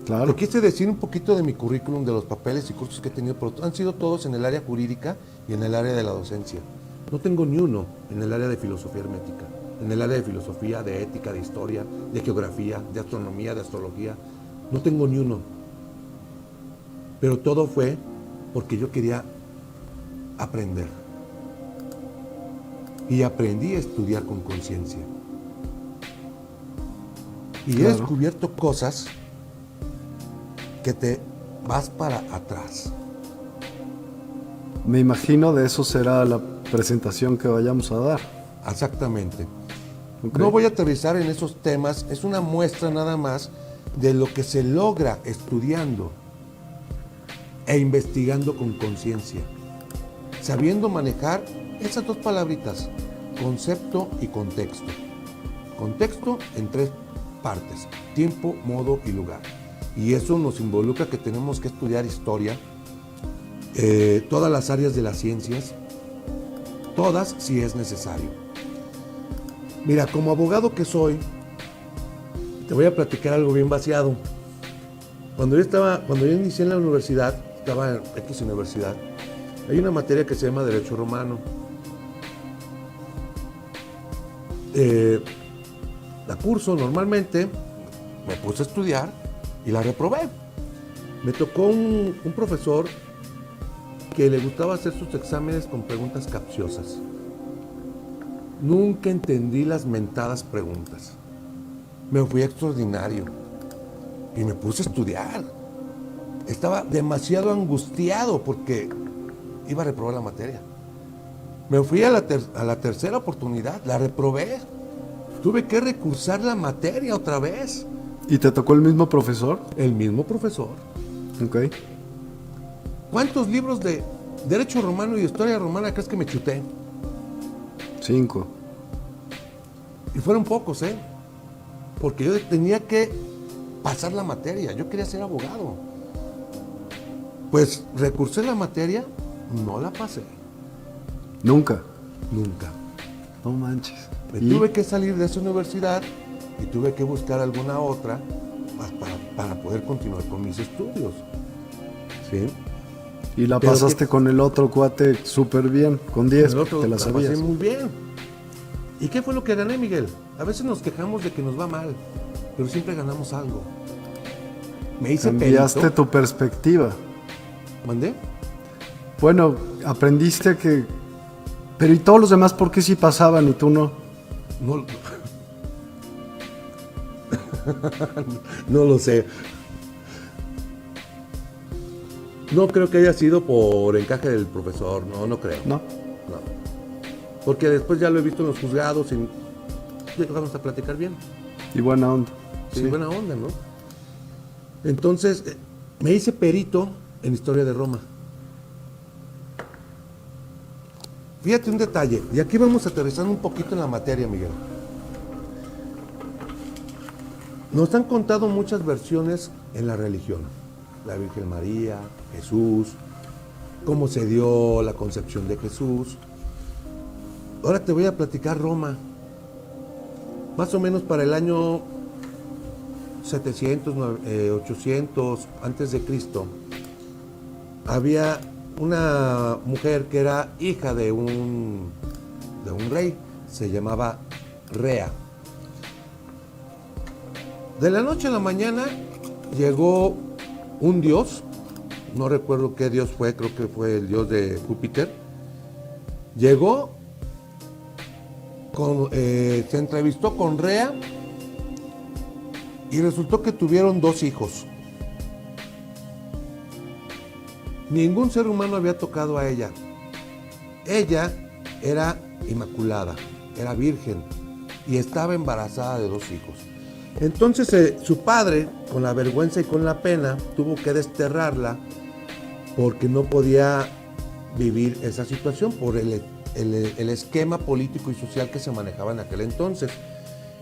Claro. Te quise decir un poquito de mi currículum, de los papeles y cursos que he tenido, pero han sido todos en el área jurídica y en el área de la docencia. No tengo ni uno en el área de filosofía hermética, en el área de filosofía, de ética, de historia, de geografía, de astronomía, de astrología. No tengo ni uno. Pero todo fue porque yo quería aprender. Y aprendí a estudiar con conciencia. Y he descubierto cosas que te vas para atrás. Me imagino de eso será la presentación que vayamos a dar. Exactamente. Okay. No voy a aterrizar en esos temas, es una muestra nada más de lo que se logra estudiando e investigando con conciencia, sabiendo manejar esas dos palabritas, concepto y contexto. Contexto en tres partes, tiempo, modo y lugar. Y eso nos involucra que tenemos que estudiar historia, todas las áreas de las ciencias, todas si es necesario. Mira, como abogado que soy, te voy a platicar algo bien vaciado. Cuando yo inicié en la universidad, estaba en X universidad, hay una materia que se llama Derecho Romano. La curso normalmente, me puse a estudiar y la reprobé. Me tocó un profesor que le gustaba hacer sus exámenes con preguntas capciosas. Nunca entendí las mentadas preguntas. Me fui extraordinario y me puse a estudiar. Estaba demasiado angustiado porque iba a reprobar la materia. Me fui a la tercera oportunidad, la reprobé. Tuve que recursar la materia otra vez. ¿Y te tocó el mismo profesor? El mismo profesor. Ok. ¿Cuántos libros de Derecho Romano y Historia Romana crees que me chuté? 5. Y fueron pocos, porque yo tenía que pasar la materia, yo quería ser abogado. Pues recursé la materia, no la pasé. ¿Nunca? Nunca. No manches. Me tuve que salir de esa universidad y tuve que buscar alguna otra para poder continuar con mis estudios. ¿Sí? Y la pasaste con el otro cuate súper bien, con 10, te la sabías. Pasé muy bien. ¿Y qué fue lo que gané, Miguel? A veces nos quejamos de que nos va mal, pero siempre ganamos algo. Me hice Cambiaste perito. tu perspectiva. ¿Mandé? Bueno, aprendiste que... Pero ¿y todos los demás por qué sí pasaban y tú no? No, no lo sé. No creo que haya sido por encaje del profesor, no creo. ¿No? No. Porque después ya lo he visto en los juzgados y llegamos a platicar bien. Y buena onda. Sí, buena onda, ¿no? Entonces, me hice perito en Historia de Roma. Fíjate un detalle, y aquí vamos aterrizando un poquito en la materia, Miguel. Nos han contado muchas versiones en la religión. La Virgen María, Jesús, cómo se dio la concepción de Jesús. Ahora te voy a platicar Roma. Más o menos para el año 700, 800 antes de Cristo, había una mujer que era hija de un rey, se llamaba Rea. De la noche a la mañana llegó un dios, no recuerdo qué dios fue, creo que fue el dios de Júpiter. Llegó, se entrevistó con Rea y resultó que tuvieron 2 hijos. Ningún ser humano había tocado a ella. Ella era inmaculada, era virgen y estaba embarazada de 2 hijos. Entonces su padre, con la vergüenza y con la pena, tuvo que desterrarla porque no podía vivir esa situación por el esquema político y social que se manejaba en aquel entonces.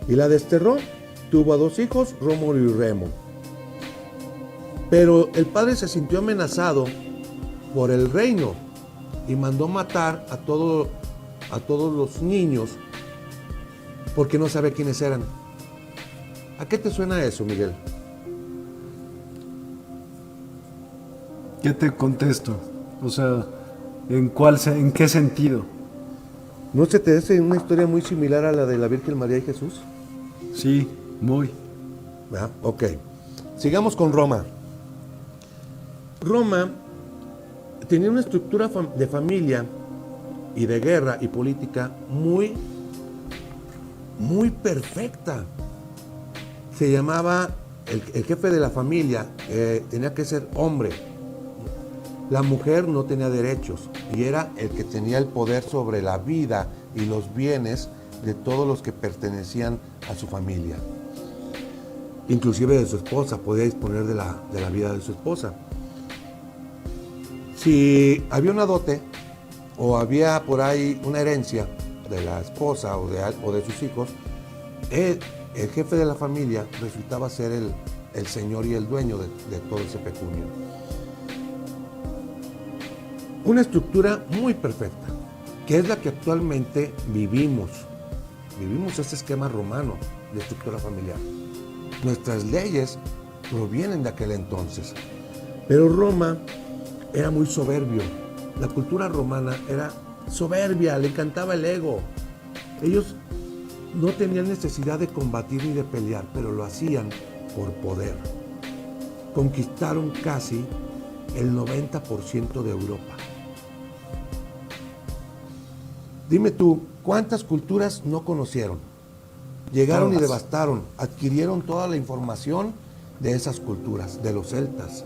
Y la desterró, tuvo a 2 hijos, Rómulo y Remo. Pero el padre se sintió amenazado por el reino y mandó matar a todos los niños porque no sabe quiénes eran. ¿A qué te suena eso, Miguel? ¿Qué te contesto? O sea, ¿en qué sentido? ¿No se te hace una historia muy similar a la de la Virgen María y Jesús? Sí, muy. ¿Verdad? Ok. Sigamos con Roma. Roma tenía una estructura de familia y de guerra y política muy, muy perfecta. Se llamaba el jefe de la familia, tenía que ser hombre. La mujer no tenía derechos y era el que tenía el poder sobre la vida y los bienes de todos los que pertenecían a su familia. Inclusive de su esposa, podía disponer de la vida de su esposa. Si había una dote o había por ahí una herencia de la esposa o de sus hijos, el jefe de la familia resultaba ser el señor y el dueño de todo ese pecunio. Una estructura muy perfecta, que es la que actualmente vivimos. Vivimos ese esquema romano de estructura familiar. Nuestras leyes provienen de aquel entonces. Pero Roma era muy soberbio. La cultura romana era soberbia, le encantaba el ego. Ellos no tenían necesidad de combatir ni de pelear, pero lo hacían por poder. Conquistaron casi el 90% de Europa. Dime tú, ¿cuántas culturas no conocieron? Llegaron y devastaron, adquirieron toda la información de esas culturas, de los celtas.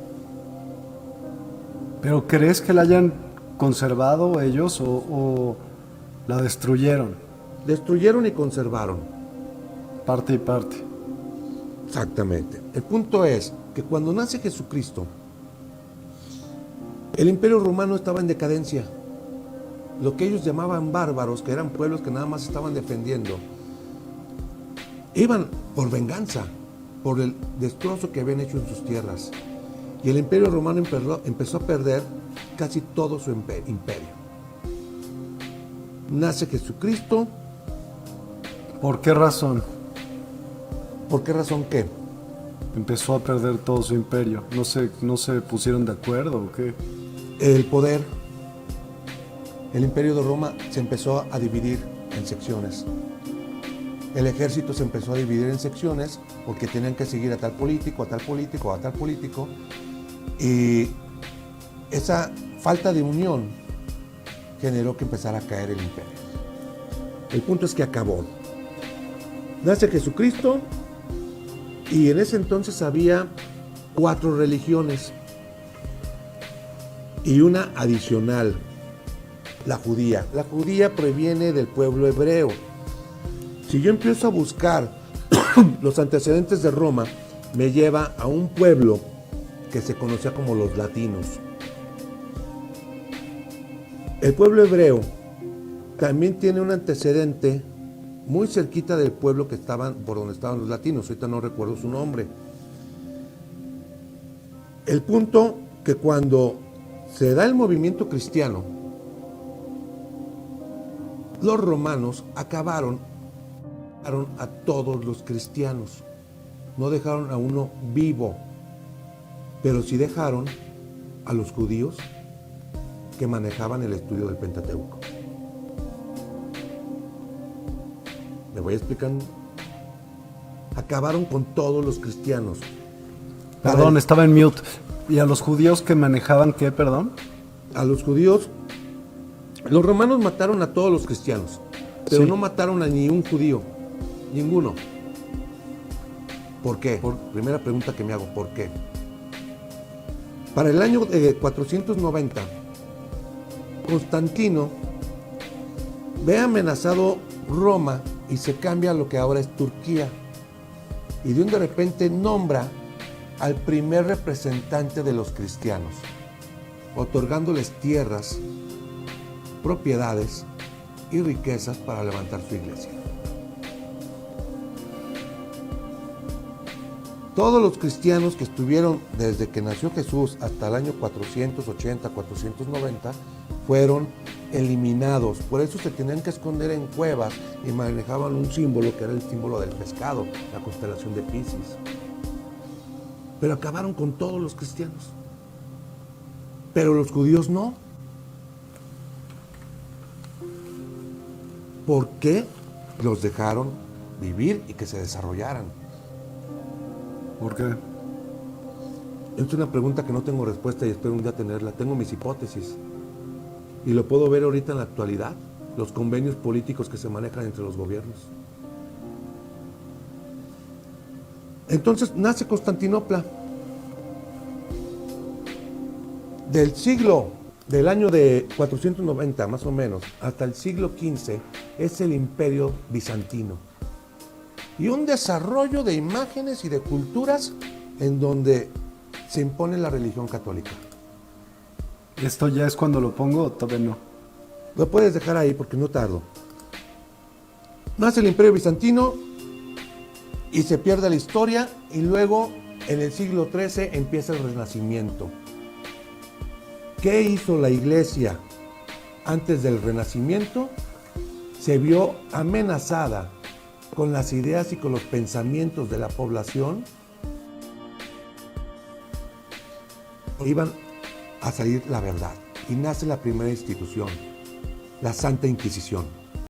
¿Pero crees que la hayan conservado ellos o la destruyeron? Destruyeron y conservaron. Parte y parte. Exactamente. El punto es que cuando nace Jesucristo, el Imperio Romano estaba en decadencia. Lo que ellos llamaban bárbaros, que eran pueblos que nada más estaban defendiendo, iban por venganza, por el destrozo que habían hecho en sus tierras. Y el Imperio Romano empezó a perder casi todo su imperio. Nace Jesucristo. ¿Por qué razón? ¿Por qué razón qué? Empezó a perder todo su imperio. ¿No se pusieron de acuerdo o qué? El poder. El Imperio de Roma se empezó a dividir en secciones. El ejército se empezó a dividir en secciones porque tenían que seguir a tal político, a tal político, a tal político. Y esa falta de unión generó que empezara a caer el imperio. El punto es que acabó. Nace Jesucristo y en ese entonces había 4 religiones y una adicional, la judía. La judía proviene del pueblo hebreo. Si yo empiezo a buscar los antecedentes de Roma, me lleva a un pueblo que se conocía como los latinos. El pueblo hebreo también tiene un antecedente muy cerquita del pueblo por donde estaban los latinos. Ahorita no recuerdo su nombre. El punto que cuando se da el movimiento cristiano, los romanos acabaron a todos los cristianos. No dejaron a uno vivo, pero sí dejaron a los judíos que manejaban el estudio del Pentateuco. ¿Me voy explicando? Acabaron con todos los cristianos. Perdón, estaba en mute. ¿Y a los judíos que manejaban qué, perdón? A los judíos, los romanos mataron a todos los cristianos, pero sí, no mataron a ni un judío, ninguno. ¿Por qué? Primera pregunta que me hago, ¿por qué? Para el año 490, Constantino ve amenazado Roma y se cambia a lo que ahora es Turquía. Y de repente nombra al primer representante de los cristianos, otorgándoles tierras, propiedades y riquezas para levantar su iglesia. Todos los cristianos que estuvieron desde que nació Jesús hasta el año 480, 490, fueron eliminados. Por eso se tenían que esconder en cuevas y manejaban un símbolo que era el símbolo del pescado, la constelación de Piscis. Pero acabaron con todos los cristianos. Pero los judíos no. ¿Por qué los dejaron vivir y que se desarrollaran? ¿Por qué? Es una pregunta que no tengo respuesta y espero un día tenerla. Tengo mis hipótesis. Y lo puedo ver ahorita en la actualidad, los convenios políticos que se manejan entre los gobiernos. Entonces nace Constantinopla. Del año de 490 más o menos, hasta el siglo XV, es el imperio bizantino. Y un desarrollo de imágenes y de culturas en donde se impone la religión católica. ¿Esto ya es cuando lo pongo o todavía no? Lo puedes dejar ahí porque no tardo. Nace el imperio bizantino y se pierde la historia, y luego en el siglo XIII empieza el Renacimiento. ¿Qué hizo la Iglesia antes del Renacimiento? Se vio amenazada con las ideas y con los pensamientos de la población. Iban a salir la verdad, y nace la primera institución, la Santa Inquisición.